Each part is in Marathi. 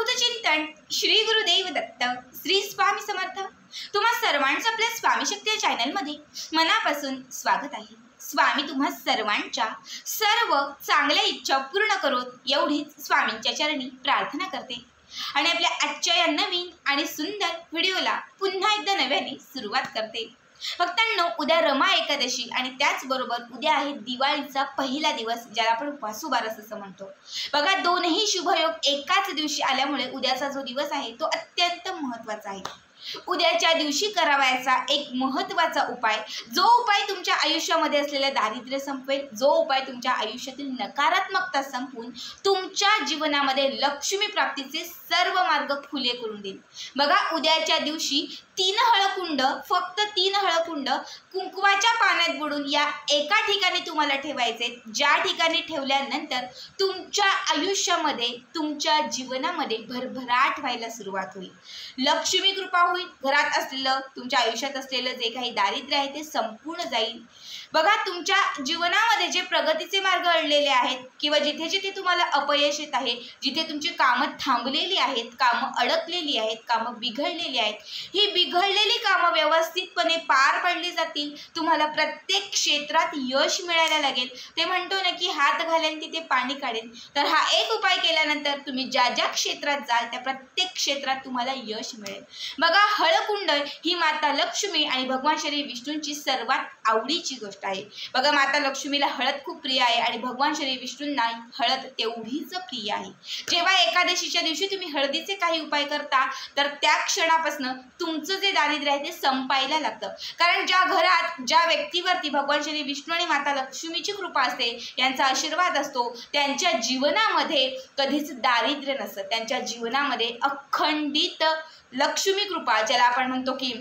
अवधूत चिंतन श्री गुरुदेव दत्त श्री स्वामी समर्थ। तुम्हा सर्वांचं आपल्या स्वामी शक्ती या चॅनलमध्ये मनापासून स्वागत आहे। स्वामी तुम्हा सर्वांच्या सर्व चांगल्या इच्छा पूर्ण करोत एवढीच स्वामींच्या चरणी प्रार्थना करते आणि आपल्या आजच्या या नवीन आणि सुंदर व्हिडिओला पुन्हा एकदा नव्याने सुरुवात करते। भक्तांनो, उद्या रमा एकादशी आणि त्याचबरोबर उद्या आहे दिवाळीचा पहिला दिवस, ज्याला आपण वासुबारस असं म्हणतो। बघा, दोनही शुभयोग एकाच दिवशी आल्यामुळे उद्याचा जो दिवस आहे तो अत्यंत महत्त्वाचा आहे। उद्याच्या दिवशी करावयाचा एक महत्त्वाचा उपाय, जो उपाय तुमच्या आयुष्यामध्ये असलेले दारिद्र्य संपवेल, जो उपाय तुमच्या आयुष्यातील नकारात्मकता संपवून तुमच्या जीवनामध्ये लक्ष्मी प्राप्तीचे सर्व मार्ग खुले करून देईल। बघा, उद्याच्या दिवशी 3 हळकुंड, फक्त 3 हळकुंड कुंकवाच्या पाण्यात बुडून या एका ठिकाणी तुम्हाला ठेवायचे, ज्या ठिकाणी ठेवल्यानंतर तुमच्या आयुष्यामध्ये तुमच्या जीवनामध्ये भरभराट व्हायला सुरुवात होईल, लक्ष्मी कृपा होईल। घरात असलेलं, तुमच्या आयुष्यात असलेलं जे काही दारिद्र्य आहे ते संपूर्ण जाईल। बघा, तुमच्या जीवनामध्ये जे प्रगतीचे मार्ग अडलेले आहेत किंवा जिथे जिथे तुम्हाला अपयश येत आहे, जिथे तुमची कामं थांबलेली आहेत, कामं अडकलेली आहेत, कामं बिघडलेली आहेत, ही बिघडलेली कामं व्यवस्थितपणे पार पडली जातील। तुम्हाला प्रत्येक क्षेत्रात यश मिळायला लागेल। ते म्हणतो ना की हात घालेन तिथे पाणी काढेन, तर हा एक उपाय केल्यानंतर तुम्ही ज्या ज्या क्षेत्रात जाल त्या प्रत्येक क्षेत्रात तुम्हाला यश मिळेल। बघा, हळकुंड ही माता लक्ष्मी आणि भगवान श्री विष्णूंची सर्वात आवडीची गोष्ट आहे। बघा, माता लक्ष्मीला हळद खूप प्रिय आहे आणि भगवान श्री विष्णूंना हळद तेवढीच प्रिय आहे। जेव्हा एकादशीच्या दिवशी तुम्ही हळदीचे काही उपाय करता, तर त्या क्षणापासून तुमचं जे दारिद्र्य आहे ते संपायला लागतं। कारण ज्या घरात, ज्या व्यक्तीवरती भगवान श्री विष्णू आणि माता लक्ष्मीची कृपा असते, यांचा आशीर्वाद असतो, त्यांच्या जीवनामध्ये कधीच दारिद्र्य नसतं। त्यांच्या जीवनामध्ये अखंडित लक्ष्मी कृपा, ज्याला आपण म्हणतो की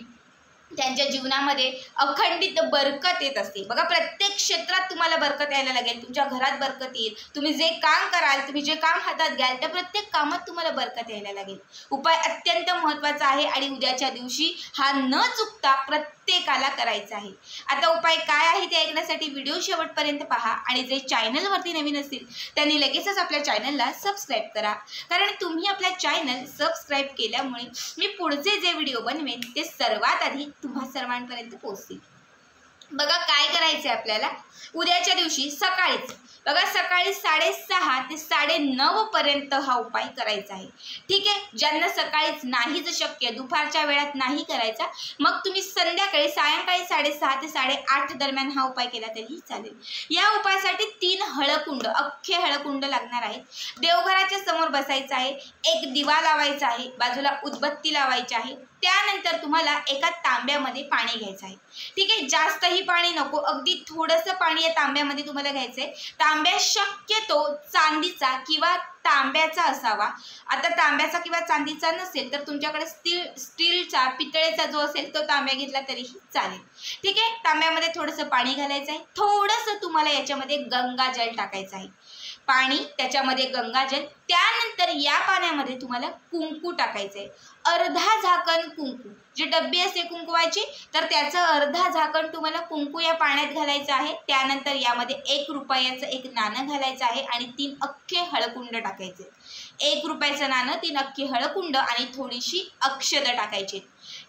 त्यांच्या जीवनामध्ये अखंडित बरकत येत असते। बघा, प्रत्येक क्षेत्रात तुम्हाला बरकत यायला लागेल। तुमच्या घरात बरकत येईल, तुम्ही जे काम कराल, तुम्ही जे काम हातात घ्याल त्या प्रत्येक कामात तुम्हाला बरकत यायला लागेल। उपाय अत्यंत महत्त्वाचा आहे आणि उद्याच्या दिवशी हा न चुकता प्रत्येकाला करायचा आहे। आता उपाय काय आहे ते ऐकण्यासाठी व्हिडिओ शेवटपर्यंत पहा आणि जे चॅनलवरती नवीन असतील त्यांनी लगेचच आपल्या चॅनलला सबस्क्राईब करा, कारण तुम्ही आपल्या चॅनल सबस्क्राईब केल्यामुळे मी पुढचे जे व्हिडिओ बनवेन ते सर्वात आधी तुम्हा सर्वांपर्यंत पोहोचतील। बघा, काय करायचं आहे आपल्याला उद्याच्या दिवशी सकाळीच, बघा सकाळी 6:30 ते 9:30 पर्यंत हा उपाय करायचा आहे। ठीक आहे, ज्यांना सकाळीच नाहीच शक्य, दुपारच्या वेळात नाही करायचा, मग तुम्ही संध्याकाळी सायंकाळी 6:30 ते 8:30 दरम्यान हा उपाय केला तरीही चालेल। या उपायासाठी 3 हळकुंड, अख्खे हळकुंड लागणार आहेत। देवघराच्या समोर बसायचं आहे, एक दिवा लावायचा आहे, बाजूला उदबत्ती लावायची आहे। त्यानंतर तुम्हाला एका तांब्यामध्ये पाणी घ्यायचं आहे। ठीक आहे, जास्तही पाणी नको, अगदी थोडंसं पाणी या तांब्यामध्ये तुम्हाला घ्यायचं आहे। तांब्या शक्यतो चांदीचा किंवा तांब्याचा असावा। आता तांब्याचा किंवा चांदीचा नसेल तर तुमच्याकडे स्टीलचा, पितळेचा जो असेल तो तांब्या घेतला तरीही चालेल। ठीक आहे, तांब्यामध्ये थोडंसं पाणी घालायचं आहे, थोडंसं तुम्हाला याच्यामध्ये गंगाजल टाकायचं आहे, पाणी त्याच्यामध्ये गंगाजल। त्यानंतर या पाण्यामध्ये तुम्हाला कुंकू टाकायचं आहे, अर्धा झाकण कुंकू, जे डब्बी असते कुंकवाची तर त्याचं अर्धा झाकण तुम्हाला कुंकू या पाण्यात घालायचं आहे। त्यानंतर यामध्ये 1 रुपयाचं एक नाणं घालायचं आहे आणि 3 अख्खे हळकुंड टाकायचे। 1 रुपयाचं नाणं, 3 अख्खे हळकुंड आणि थोडीशी अक्षत टाकायची।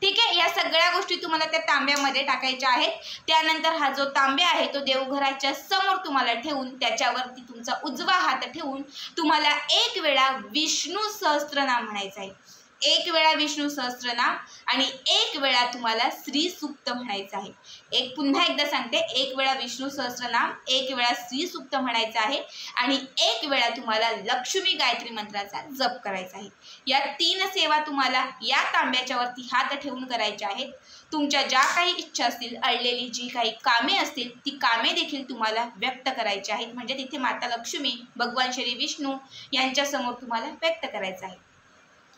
ठीक आहे, या सगळ्या गोष्टी तुम्हाला त्या तांब्यामध्ये टाकायच्या आहेत। त्यानंतर हा जो तांब्या आहे तो देवघराच्या समोर तुम्हाला ठेवून त्याच्यावरती तुमचा उजवा हात ठेवून तुम्हाला 1 वेळा विष्णू सहस्त्रनाम म्हणायचं आहे, 1 वेळा विष्णू सहस्त्रनाम आणि 1 वेळा तुम्हाला श्री सूक्त म्हणायचं आहे। पुन्हा एकदा सांगते, 1 वेळा विष्णू सहस्त्रनाम, 1 वेळा श्री सूक्त म्हणायचं आहे आणि 1 वेळा तुम्हाला लक्ष्मी गायत्री मंत्राचा जप करायचा आहे। या 3 सेवा तुम्हाला या तांब्याच्या वरती हात ठेवून करायच्या आहेत। तुमच्या ज्या काही इच्छा असतील, अडलेली जी काही कामे असतील ती कामे देखील तुम्हाला व्यक्त करायची आहेत, म्हणजे तिथे माता लक्ष्मी, भगवान श्री विष्णू यांच्या समोर तुम्हाला व्यक्त करायचं आहे।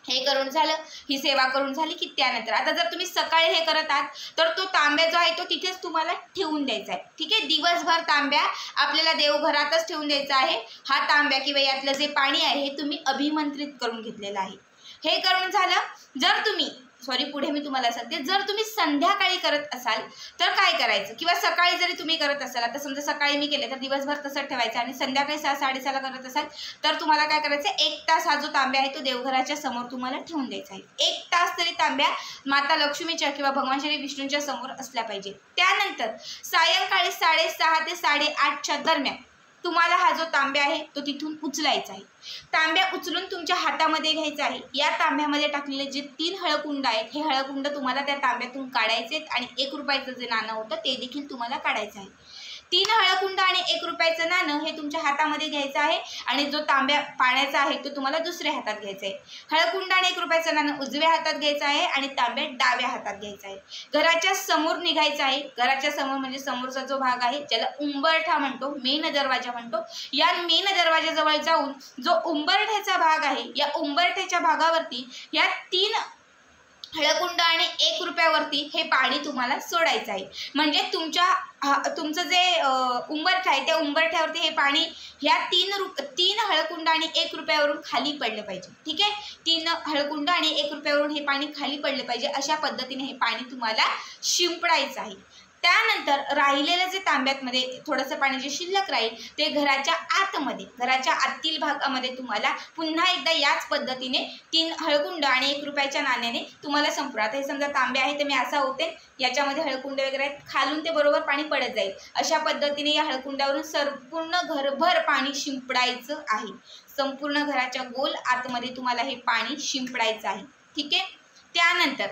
हे करून झालं, ही सेवा करून झाली की त्यानंतर आता जर तुम्ही सकाळी हे करत आहात तर तो तांब्या जो आहे तो तिथेच तुम्हाला ठेवून द्यायचा आहे। ठीक आहे, दिवसभर तांब्या आपल्याला देवघरातच ठेवून द्यायचा आहे। हा तांब्या किंवा यातलं जे पाणी आहे हे तुम्ही अभिमंत्रित करून घेतलेलं आहे। हे करून झालं. जर तुम्ही पुढे मी तुम्हाला सांगते, जर तुम्ही संध्याकाळी करत असाल तर काय करायचं, किंवा सकाळी जरी तुम्ही करत असाल, आता समजा सकाळी मी केले तर दिवसभर तसंच ठेवायचं आणि संध्याकाळी 6-6:30ला करत असाल तर तुम्हाला काय करायचं, 1 तास हा जो तांब्या आहे तो देवघराच्या समोर तुम्हाला ठेवून द्यायचा आहे. 1 तास तरी तांब्या माता लक्ष्मीच्या किंवा भगवान श्री विष्णूंच्या समोर असल्या पाहिजे. त्यानंतर सायंकाळी 6:30 ते 8:30च्या दरम्यान तुम्हाला हा जो तांब्या आहे तो तिथून उचलायचा आहे. तांब्या उचलून तुमच्या हातामध्ये घ्यायचा आहे. या तांब्यामध्ये टाकलेले जे 3 हळकुंड आहेत, हे हळकुंड तुम्हाला त्या तांब्यातून काढायचे आणि 1 रुपयाचं जे नाणं होतं ते देखील तुम्हाला काढायचं आहे. 3 हळकुंड आणि 1 रुपयाचं नाणं हे तुमच्या हातामध्ये घ्यायचं आहे आणि जो तांब्या पाण्याचा आहे तो तुम्हाला दुसऱ्या हातात घ्यायचा आहे. हळकुंड आणि 1 रुपयाचं नाणं उजव्या हातात घ्यायचं आहे आणि तांब्या डाव्या हातात घ्यायचा आहे. घराच्या समोर निघायचं आहे. घराच्या समोर म्हणजे समोरचा जो भाग आहे ज्याला उंबरठा म्हणतो, मेन दरवाजा म्हणतो, या मेन दरवाजाजवळ जाऊन जो उंबरठ्याचा भाग आहे या उंबरठ्याच्या भागावरती या 3 हळकुंड आणि 1 रुपयावरती हे पाणी तुम्हाला सोडायचं आहे. म्हणजे तुमचं जे उंबरठा आहे त्या उंबरठ्यावरती हे पाणी ह्या 3 हळकुंड आणि 1 रुपयावरून खाली पडलं पाहिजे. ठीक आहे, 3 हळकुंड आणि 1 रुपयावरून हे पाणी खाली पडलं पाहिजे. अशा पद्धतीने हे पाणी तुम्हाला शिंपडायचं आहे. त्यानंतर राहिलेलं जे तांब्यातमध्ये थोडंसं पाणी जे शिल्लक राहील ते घराच्या आतमध्ये, घराच्या आतील भागामध्ये तुम्हाला पुन्हा एकदा याच पद्धतीने 3 हळकुंड आणि 1 रुपयाच्या नाण्याने तुम्हाला संपूर्ण, आता हे समजा तांब्या आहे तर मी असा होते, याच्यामध्ये हळकुंड वगैरे आहेत, खालून ते बरोबर पाणी पडत जाईल. अशा पद्धतीने या हळकुंडावरून संपूर्ण घरभर पाणी शिंपडायचं आहे. संपूर्ण घराच्या गोल आतमध्ये तुम्हाला हे पाणी शिंपडायचं आहे. ठीक आहे. त्यानंतर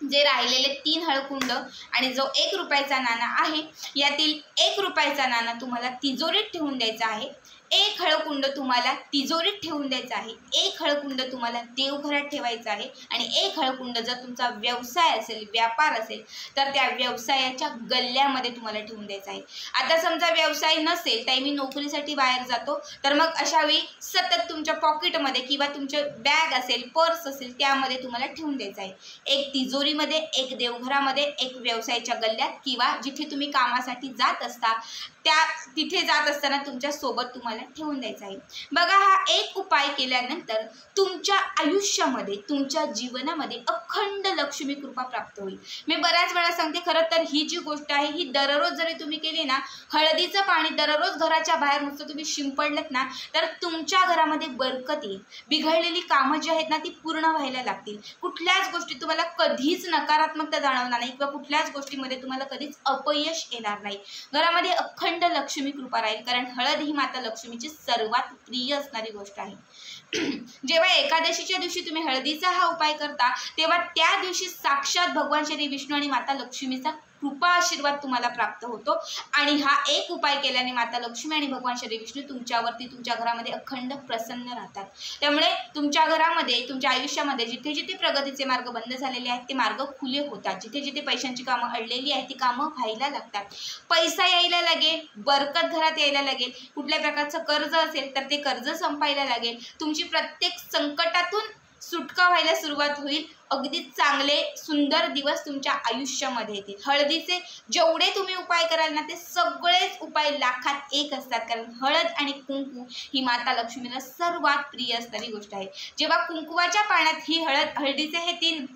जे राहिलेले 3 हळकुंड आणि जो 1 रुपयाचा नाणा आहे यातील 1 रुपयाचा नाणा तुम्हाला तिजोरीत ठेवून द्यायचा आहे. 1 हळकुंड तुम्हाला तिजोरीत ठेवून द्यायचं आहे. 1 हळकुंड तुम्हाला देवघरात ठेवायचं आहे आणि 1 हळकुंड जर तुमचा व्यवसाय असेल, व्यापार असेल तर त्या व्यवसायाच्या गल्ल्यामध्ये तुम्हाला ठेवून द्यायचं आहे. आता समजा व्यवसाय नसेल तर मी नोकरीसाठी बाहेर जातो तर मग अशा वेळी सतत तुमच्या पॉकेटमध्ये किंवा तुमच्या बॅग असेल, पर्स असेल त्यामध्ये तुम्हाला ठेवून द्यायचं आहे. 1 तिजोरीमध्ये, 1 देवघरामध्ये, 1 व्यवसायाच्या गल्ल्यात किंवा जिथे तुम्ही कामासाठी जात असता तिथे जात असताना तुमच्या सोबत तुम्हाला ठेवून द्यायचा आहे. बघा, हा एक उपाय केल्यानंतर तुमच्या आयुष्यामध्ये, तुमच्या जीवनामध्ये अखंड लक्ष्मी कृपा प्राप्त होईल. मी बऱ्याच वेळा सांगते, खरं तर ही जी गोष्ट आहे ही दररोज जरी तुम्ही केली ना, हळदीचं पाणी दररोज घराच्या बाहेर नुसतं तुम्ही शिंपडलत ना तर तुमच्या घरामध्ये बरकत येईल. बिघडलेली कामं जी आहेत ना ती पूर्ण व्हायला लागतील. कुठल्याच गोष्टी तुम्हाला कधीच नकारात्मकता जाणवणार नाही किंवा कुठल्याच गोष्टीमध्ये तुम्हाला कधीच अपयश येणार नाही. घरामध्ये अखंड लक्ष्मी कृपा राहील, कारण हळद ही माता लक्ष्मीची सर्वात प्रिय असणारी गोष्ट आहे. जेव्हा एकादशीच्या दिवशी तुम्ही हळदीचा हा उपाय करता तेव्हा त्या दिवशी साक्षात भगवान श्री विष्णू आणि माता लक्ष्मीचा कृपा आशीर्वाद तुम्हाला प्राप्त होतो आणि हा एक उपाय केल्याने माता लक्ष्मी आणि भगवान श्री विष्णू तुमच्यावरती, तुमच्या घरामध्ये अखंड प्रसन्न राहतात. त्यामुळे तुमच्या घरामध्ये, तुमच्या आयुष्यामध्ये जिथे जिथे प्रगतीचे मार्ग बंद झालेले आहेत ते मार्ग खुले होतात. जिथे जिथे पैशांची कामं अडलेली आहेत ती कामं व्हायला लागतात. पैसा यायला लागेल, बरकत घरात यायला लागेल. कुठल्या प्रकारचं कर्ज असेल तर ते कर्ज संपायला लागेल. तुमची प्रत्येक संकटातून सुटका व्हायला सुरुवात होईल. अगदी चांगले सुंदर दिवस तुमच्या आयुष्यामध्ये येतील. हळदीचे जेवढे तुम्ही उपाय कराल ना ते सगळेच उपाय लाखात एक असतात, कारण हळद आणि कुंकू ही माता लक्ष्मीला सर्वात प्रिय असणारी गोष्ट आहे. जेव्हा कुंकुवाच्या पाण्यात ही हळदीचे हे 3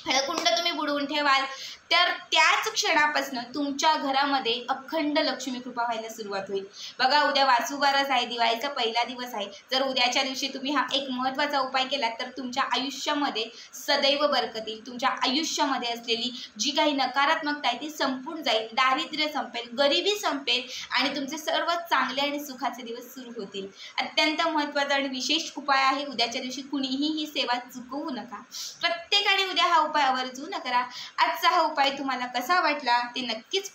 हळकुंड तुम्ही बुडवून ठेवाल तर त्याच क्षणापासून तुमच्या घरामध्ये अखंड लक्ष्मी कृपा व्हायला सुरुवात होईल. बघा, उद्या वासुबारस आहे, दिवाळीचा पहिला दिवस आहे. जर उद्याच्या दिवशी तुम्ही हा एक महत्त्वाचा उपाय केला तर तुमच्या आयुष्यामध्ये सदैव बरकत येईल. तुमच्या आयुष्यामध्ये असलेली जी काही नकारात्मकता आहे ती संपून जाईल. दारिद्र्य संपेल, गरिबी संपेल आणि तुमचे सर्व चांगले आणि सुखाचे दिवस सुरू होतील. अत्यंत महत्त्वाचा आणि विशेष उपाय आहे. उद्याच्या दिवशी कुणीही ही सेवा चुकवू नका. प्रत्येकाने उद्या हा उपाय आवर्जून करा. आजचा हा उपाय तुम्हाला कसा वाटला ते नक्कीच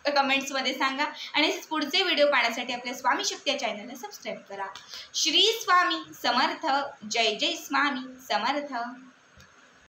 कमेंट्समध्ये सांगा आणि पुढचे व्हिडिओ पाहण्यासाठी आपल्या स्वामी शक्ती या चॅनलला सबस्क्राईब करा. श्री स्वामी समर्थ. जय जय स्वामी समर्थ.